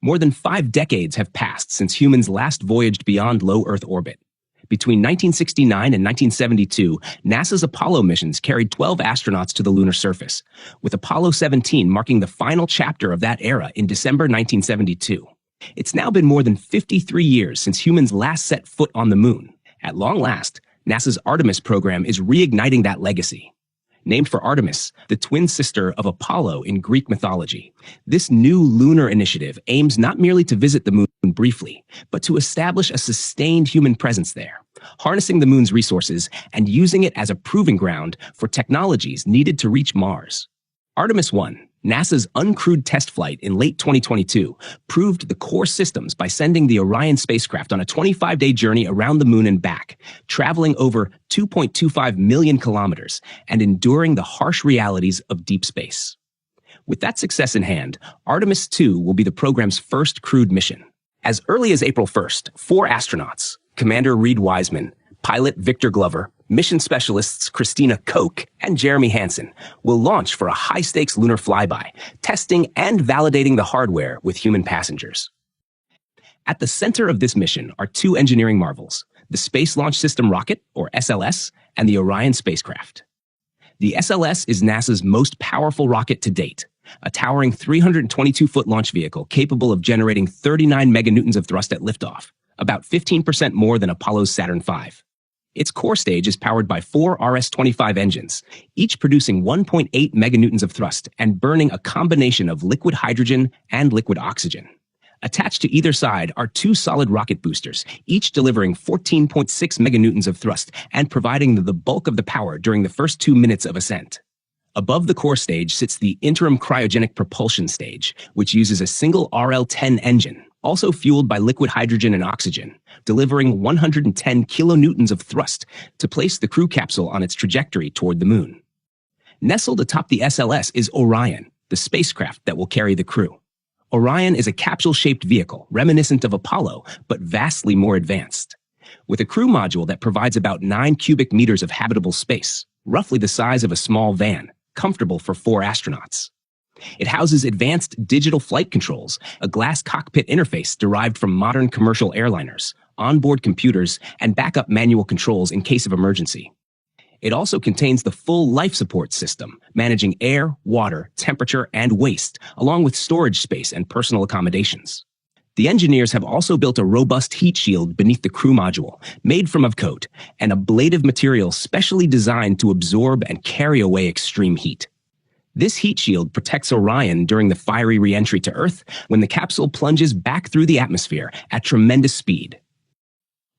More than 5 decades have passed since humans last voyaged beyond low Earth orbit. Between 1969 and 1972, NASA's Apollo missions carried 12 astronauts to the lunar surface, with Apollo 17 marking the final chapter of that era in December 1972. It's now been more than 53 years since humans last set foot on the moon. At long last, NASA's Artemis program is reigniting that legacy. Named for Artemis, the twin sister of Apollo in Greek mythology, this new lunar initiative aims not merely to visit the moon briefly, but to establish a sustained human presence there, harnessing the moon's resources and using it as a proving ground for technologies needed to reach Mars. Artemis I, NASA's uncrewed test flight in late 2022, proved the core systems by sending the Orion spacecraft on a 25-day journey around the moon and back, traveling over 2.25 million kilometers and enduring the harsh realities of deep space. With that success in hand, Artemis II will be the program's first crewed mission. As early as April 1st, 4 astronauts, Commander Reed Wiseman, pilot Victor Glover, mission specialists Christina Koch and Jeremy Hansen, will launch for a high-stakes lunar flyby, testing and validating the hardware with human passengers. At the center of this mission are 2 engineering marvels, the Space Launch System rocket, or SLS, and the Orion spacecraft. The SLS is NASA's most powerful rocket to date, a towering 322-foot launch vehicle capable of generating 39 meganewtons of thrust at liftoff, about 15% more than Apollo's Saturn V. Its core stage is powered by 4 RS-25 engines, each producing 1.8 meganewtons of thrust and burning a combination of liquid hydrogen and liquid oxygen. Attached to either side are 2 solid rocket boosters, each delivering 14.6 meganewtons of thrust and providing the bulk of the power during the first 2 minutes of ascent. Above the core stage sits the interim cryogenic propulsion stage, which uses a single RL-10 engine, also fueled by liquid hydrogen and oxygen, delivering 110 kilonewtons of thrust to place the crew capsule on its trajectory toward the moon. Nestled atop the SLS is Orion, the spacecraft that will carry the crew. Orion is a capsule-shaped vehicle, reminiscent of Apollo, but vastly more advanced. With a crew module that provides about 9 cubic meters of habitable space, roughly the size of a small van, comfortable for 4 astronauts. It houses advanced digital flight controls, a glass cockpit interface derived from modern commercial airliners, onboard computers, and backup manual controls in case of emergency. It also contains the full life support system, managing air, water, temperature, and waste, along with storage space and personal accommodations. The engineers have also built a robust heat shield beneath the crew module, made from coat, an ablative material specially designed to absorb and carry away extreme heat. This heat shield protects Orion during the fiery reentry to Earth when the capsule plunges back through the atmosphere at tremendous speed.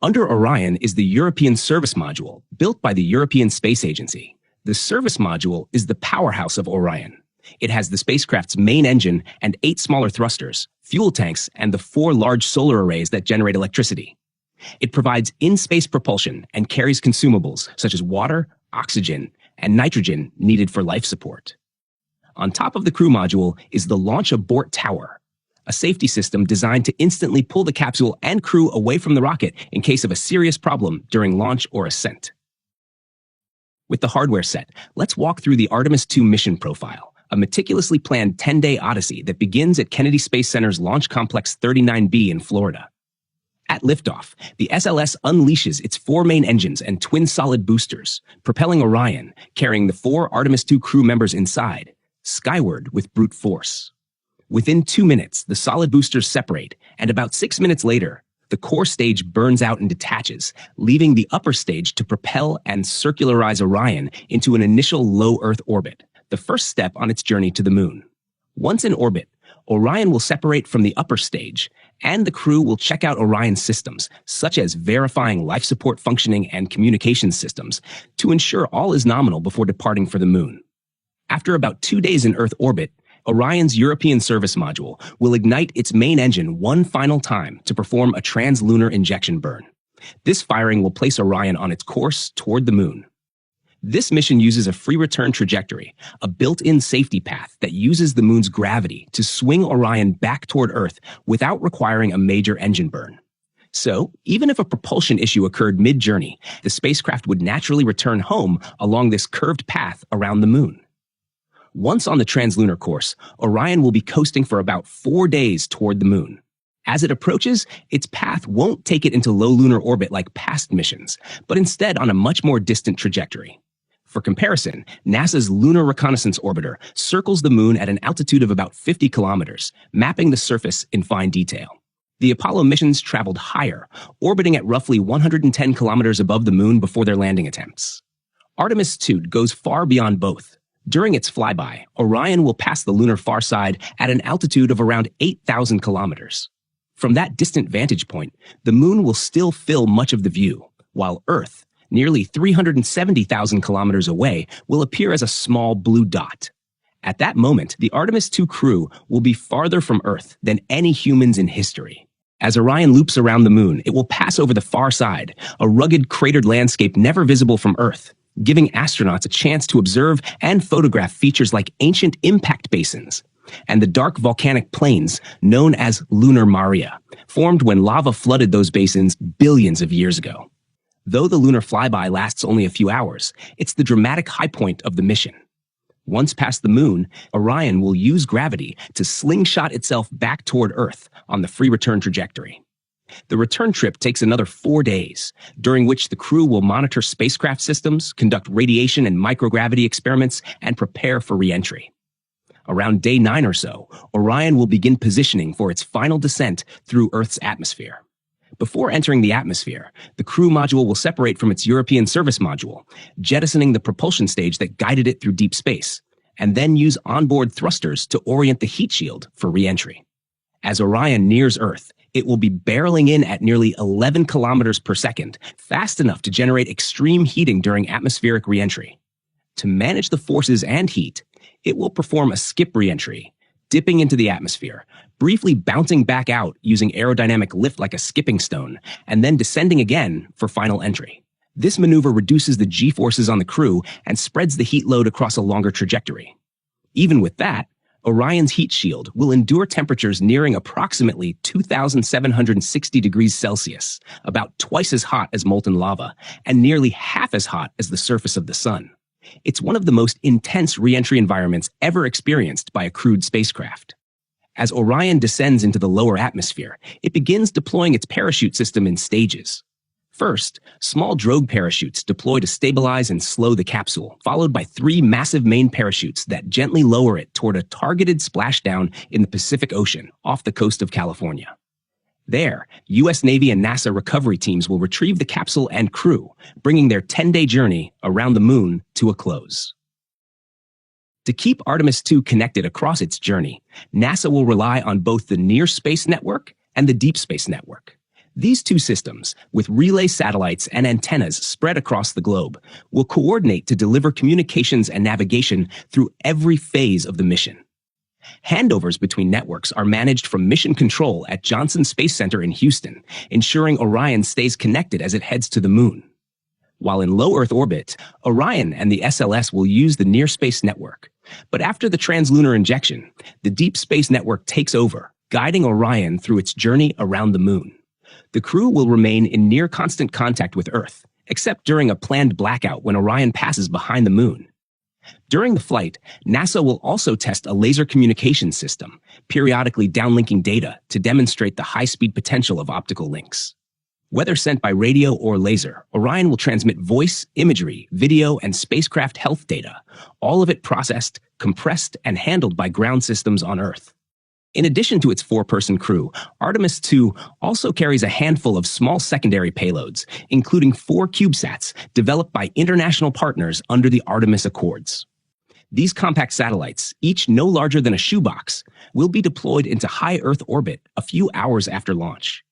Under Orion is the European Service Module, built by the European Space Agency. The Service Module is the powerhouse of Orion. It has the spacecraft's main engine and 8 smaller thrusters, fuel tanks, and the 4 large solar arrays that generate electricity. It provides in-space propulsion and carries consumables such as water, oxygen, and nitrogen needed for life support. On top of the crew module is the Launch Abort Tower, a safety system designed to instantly pull the capsule and crew away from the rocket in case of a serious problem during launch or ascent. With the hardware set, let's walk through the Artemis II mission profile, a meticulously planned 10-day odyssey that begins at Kennedy Space Center's Launch Complex 39B in Florida. At liftoff, the SLS unleashes its 4 main engines and twin solid boosters, propelling Orion, carrying the 4 Artemis II crew members inside, skyward with brute force. Within 2 minutes, the solid boosters separate, and about 6 minutes later, the core stage burns out and detaches, leaving the upper stage to propel and circularize Orion into an initial low Earth orbit, the first step on its journey to the moon. Once in orbit, Orion will separate from the upper stage, and the crew will check out Orion's systems, such as verifying life support functioning and communication systems, to ensure all is nominal before departing for the moon. After about 2 days in Earth orbit, Orion's European Service Module will ignite its main engine one final time to perform a translunar injection burn. This firing will place Orion on its course toward the moon. This mission uses a free return trajectory, a built-in safety path that uses the moon's gravity to swing Orion back toward Earth without requiring a major engine burn. So, even if a propulsion issue occurred mid-journey, the spacecraft would naturally return home along this curved path around the moon. Once on the translunar course, Orion will be coasting for about 4 days toward the moon. As it approaches, its path won't take it into low lunar orbit like past missions, but instead on a much more distant trajectory. For comparison, NASA's Lunar Reconnaissance Orbiter circles the moon at an altitude of about 50 kilometers, mapping the surface in fine detail. The Apollo missions traveled higher, orbiting at roughly 110 kilometers above the moon before their landing attempts. Artemis II goes far beyond both. During its flyby, Orion will pass the lunar far side at an altitude of around 8,000 kilometers. From that distant vantage point, the moon will still fill much of the view, while Earth, nearly 370,000 kilometers away, will appear as a small blue dot. At that moment, the Artemis II crew will be farther from Earth than any humans in history. As Orion loops around the moon, it will pass over the far side, a rugged, cratered landscape never visible from Earth, giving astronauts a chance to observe and photograph features like ancient impact basins and the dark volcanic plains known as lunar maria, formed when lava flooded those basins billions of years ago. Though the lunar flyby lasts only a few hours, it's the dramatic high point of the mission. Once past the moon, Orion will use gravity to slingshot itself back toward Earth on the free return trajectory. The return trip takes another 4 days, during which the crew will monitor spacecraft systems, conduct radiation and microgravity experiments, and prepare for reentry. Around day 9 or so, Orion will begin positioning for its final descent through Earth's atmosphere. Before entering the atmosphere, the crew module will separate from its European service module, jettisoning the propulsion stage that guided it through deep space, and then use onboard thrusters to orient the heat shield for reentry. As Orion nears Earth, it will be barreling in at nearly 11 kilometers per second, fast enough to generate extreme heating during atmospheric reentry. To manage the forces and heat, it will perform a skip reentry, dipping into the atmosphere, briefly bouncing back out using aerodynamic lift like a skipping stone, and then descending again for final entry. This maneuver reduces the G-forces on the crew and spreads the heat load across a longer trajectory. Even with that, Orion's heat shield will endure temperatures nearing approximately 2,760 degrees Celsius, about twice as hot as molten lava, and nearly half as hot as the surface of the sun. It's one of the most intense re-entry environments ever experienced by a crewed spacecraft. As Orion descends into the lower atmosphere, it begins deploying its parachute system in stages. First, small drogue parachutes deploy to stabilize and slow the capsule, followed by 3 massive main parachutes that gently lower it toward a targeted splashdown in the Pacific Ocean off the coast of California. There, U.S. Navy and NASA recovery teams will retrieve the capsule and crew, bringing their 10-day journey around the moon to a close. To keep Artemis II connected across its journey, NASA will rely on both the Near Space Network and the Deep Space Network. These two systems, with relay satellites and antennas spread across the globe, will coordinate to deliver communications and navigation through every phase of the mission. Handovers between networks are managed from Mission Control at Johnson Space Center in Houston, ensuring Orion stays connected as it heads to the moon. While in low Earth orbit, Orion and the SLS will use the Near Space Network. But after the translunar injection, the Deep Space Network takes over, guiding Orion through its journey around the moon. The crew will remain in near constant contact with Earth, except during a planned blackout when Orion passes behind the moon. During the flight, NASA will also test a laser communication system, periodically downlinking data to demonstrate the high-speed potential of optical links. Whether sent by radio or laser, Orion will transmit voice, imagery, video, and spacecraft health data, all of it processed, compressed, and handled by ground systems on Earth. In addition to its 4-person crew, Artemis II also carries a handful of small secondary payloads, including 4 CubeSats developed by international partners under the Artemis Accords. These compact satellites, each no larger than a shoebox, will be deployed into high Earth orbit a few hours after launch.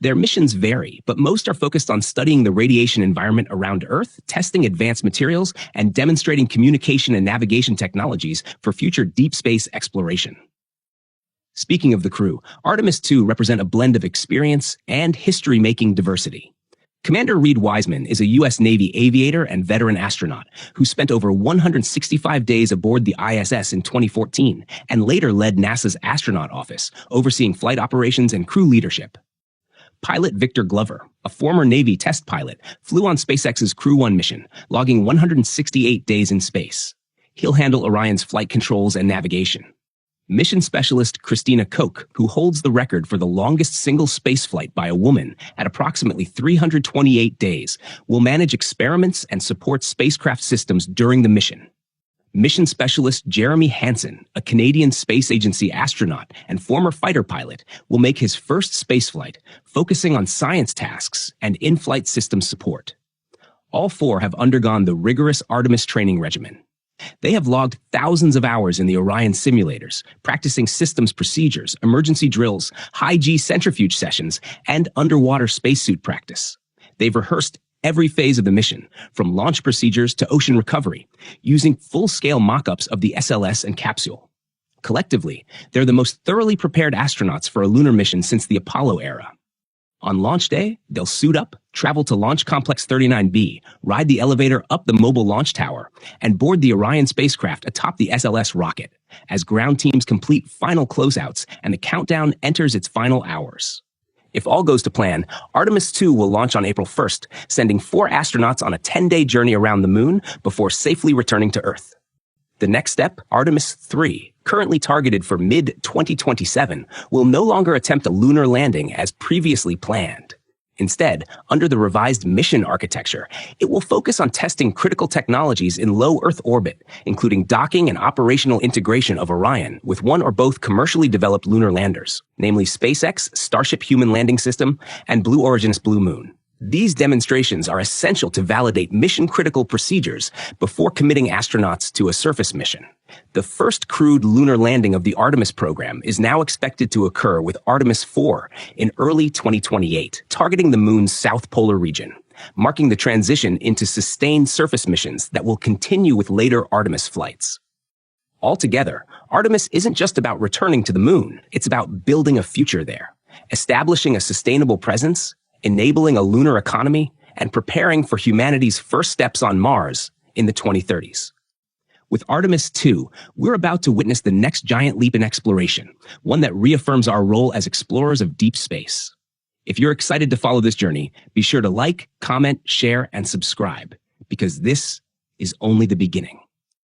Their missions vary, but most are focused on studying the radiation environment around Earth, testing advanced materials, and demonstrating communication and navigation technologies for future deep space exploration. Speaking of the crew, Artemis II represent a blend of experience and history-making diversity. Commander Reed Wiseman is a U.S. Navy aviator and veteran astronaut who spent over 165 days aboard the ISS in 2014 and later led NASA's astronaut office, overseeing flight operations and crew leadership. Pilot Victor Glover, a former Navy test pilot, flew on SpaceX's Crew 1 mission, logging 168 days in space. He'll handle Orion's flight controls and navigation. Mission specialist Christina Koch, who holds the record for the longest single spaceflight by a woman at approximately 328 days, will manage experiments and support spacecraft systems during the mission. Mission specialist Jeremy Hansen, a Canadian Space Agency astronaut and former fighter pilot, will make his first spaceflight, focusing on science tasks and in-flight system support. All four have undergone the rigorous Artemis training regimen. They have logged thousands of hours in the Orion simulators, practicing systems procedures, emergency drills, high-G centrifuge sessions, and underwater spacesuit practice. They've rehearsed every phase of the mission, from launch procedures to ocean recovery, using full-scale mock-ups of the SLS and capsule. Collectively, they're the most thoroughly prepared astronauts for a lunar mission since the Apollo era. On launch day, they'll suit up, travel to Launch Complex 39B, ride the elevator up the mobile launch tower, and board the Orion spacecraft atop the SLS rocket, as ground teams complete final closeouts and the countdown enters its final hours. If all goes to plan, Artemis II will launch on April 1st, sending 4 astronauts on a 10-day journey around the moon before safely returning to Earth. The next step, Artemis III, currently targeted for mid-2027, will no longer attempt a lunar landing as previously planned. Instead, under the revised mission architecture, it will focus on testing critical technologies in low Earth orbit, including docking and operational integration of Orion with one or both commercially developed lunar landers, namely SpaceX Starship Human Landing System and Blue Origin's Blue Moon. These demonstrations are essential to validate mission-critical procedures before committing astronauts to a surface mission. The first crewed lunar landing of the Artemis program is now expected to occur with Artemis IV in early 2028, targeting the moon's south polar region, marking the transition into sustained surface missions that will continue with later Artemis flights. Altogether, Artemis isn't just about returning to the moon, it's about building a future there, establishing a sustainable presence, enabling a lunar economy, and preparing for humanity's first steps on Mars in the 2030s. With Artemis II, we're about to witness the next giant leap in exploration, one that reaffirms our role as explorers of deep space. If you're excited to follow this journey, be sure to like, comment, share, and subscribe, because this is only the beginning.